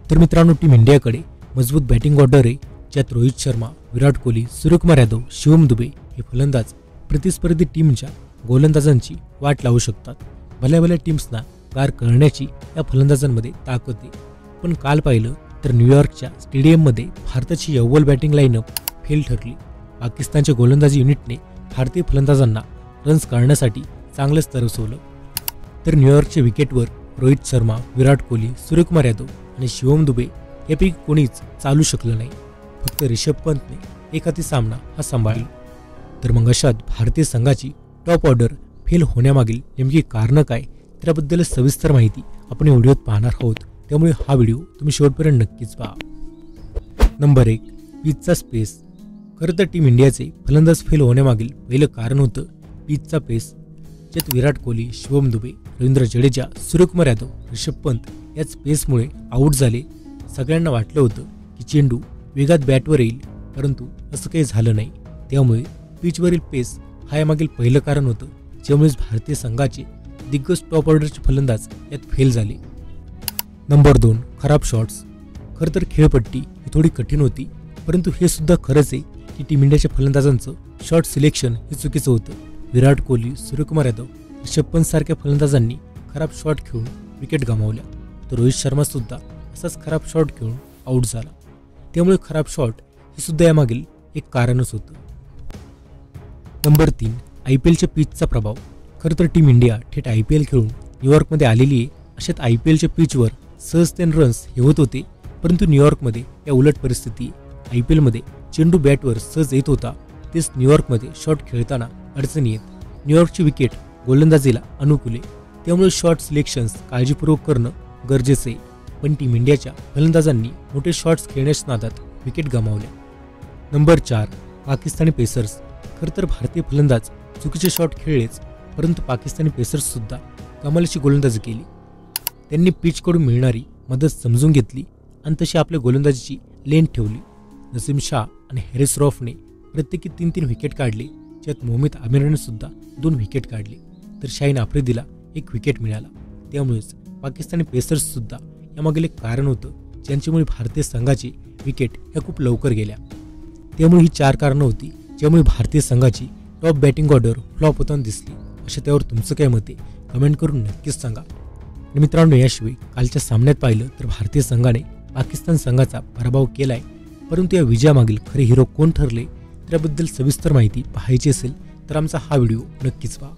तर मित्रांनो, टीम इंडियाकडे मजबूत बॅटिंग ऑर्डर आहे, ज्यात रोहित शर्मा, विराट कोहली, सूर्यकुमार यादव, शिवम दुबे हे फलंदाज प्रतिस्पर्धी टीमच्या गोलंदाजांची वाट लावू शकतात. भल्या भल्या टीम्सना गार करण्याची या फलंदाजांमध्ये ताकद आहे. पण काल पाहिलं तर न्यूयॉर्कच्या स्टेडियममध्ये भारताची अव्वल बॅटिंग लाईनअप फेल ठरली. पाकिस्तानच्या गोलंदाजी युनिटने भारतीय फलंदाजांना रन्स काढण्यासाठी चांगलंच तरसवलं. तर न्यूयॉर्कच्या विकेटवर रोहित शर्मा, विराट कोहली, सूर्यकुमार यादव आणि शिवम दुबे यापैकी कोणीच चालू शकलं नाही. फक्त रिषभ पंतने एक हाती सामना हा सांभाळला. तर मग अशात भारतीय संघाची टॉप ऑर्डर फेल होण्यामागील नेमकी कारणं काय, त्याबद्दल सविस्तर माहिती आपण या व्हिडिओत पाहणार आहोत. त्यामुळे हा व्हिडिओ तुम्ही शेवटपर्यंत नक्कीच पहा. नंबर 1, पिचचा स्पेस. खरं तर टीम इंडियाचे फलंदाज फेल होण्यामागील पहिलं कारण होतं पिचचा पेस, ज्यात विराट कोहली, शिवम दुबे, रवींद्र जडेजा, सूर्यकुमार यादव, ऋषभ पंत याच पेसमुळे आऊट झाले. सगळ्यांना वाटलं होतं की चेंडू वेगात बॅटवर येईल, परंतु असं काही झालं नाही. त्यामुळे पिचवरील पेस हा यामागील पहिलं कारण होतं, ज्यामुळेच भारतीय संघाचे दिग्गज टॉप ऑर्डरचे फलंदाज यात फेल झाले. नंबर 2, खराब शॉट्स. खरं तर खेळपट्टी ही थोडी कठीण होती, परंतु हे सुद्धा खरंच आहे की टीम इंडियाच्या फलंदाजांचं शॉट सिलेक्शन हे चुकीचं होतं. विराट कोहली, सूर्यकुमार यादव, ऋषभ पंत सारख्या फलंदाजांनी खराब शॉट खेळून विकेट गमावल्या. तर रोहित शर्मा सुद्धा असाच खराब शॉट खेळून आऊट झाला. त्यामुळे खराब शॉट हे सुद्धा यामागील एक कारणच होतं. नंबर 3, IPLच्या पिचचा प्रभाव. खरं तर टीम इंडिया थेट IPL खेळून न्यूयॉर्कमध्ये आलेली आहे. अशात IPLच्या पिचवर सहजतेने रन्स हे होत होते, परंतु न्यूयॉर्कमध्ये या उलट परिस्थिती. IPLमध्ये चेंडू बॅटवर सहज येत होता, तेच न्यूयॉर्कमध्ये शॉट खेळताना अडचणी येत. न्यूयॉर्कची विकेट गोलंदाजीला अनुकूल आहे, त्यामुळे शॉट सिलेक्शन्स काळजीपूर्वक करणं गरजेचं आहे. पण टीम इंडियाच्या फलंदाजांनी मोठे शॉट्स खेळण्याच्या नादात विकेट गमावल्या. Number 4, Pakistani pacers. खरं तर भारतीय फलंदाज चुकीचे शॉट खेळलेच, परंतु पाकिस्तानी पेसर्स सुद्धा कमालीची गोलंदाजी केली. त्यांनी पिचकडून मिळणारी मदत समजून घेतली आणि तशी आपल्या गोलंदाजीची लेन ठेवली. नसीम शाह आणि हॅरिस रॉफने प्रत्येकी 3-3 विकेट काढले, ज्यात मोहम्मद आमिरने सुद्धा 2 विकेट काढले. तर शाहीन आफ्रिदीला 1 विकेट मिळाला. त्यामुळेच पाकिस्तानी पेसर्स सुद्धा यामागील एक कारण होतं, ज्यांच्यामुळे भारतीय संघाची विकेट ह्या खूप लवकर गेल्या. त्यामुळे ही 4 कारणं होती, ज्यामुळे भारतीय संघाची टॉप बॅटिंग ऑर्डर फ्लॉप होताना दिसली. अशा त्यावर तुमचं काय मत आहे, कमेंट करून नक्कीच सांगा. आणि मित्रांनो, याशिवाय कालच्या सामन्यात पाहिलं तर भारतीय संघाने पाकिस्तान संघाचा पराभव केलाय, परंतु या विजयामागील खरे हिरो कोण ठरले त्याबद्दल सविस्तर माहिती पाहायची असेल तर आमचा हा व्हिडिओ नक्कीच पहा.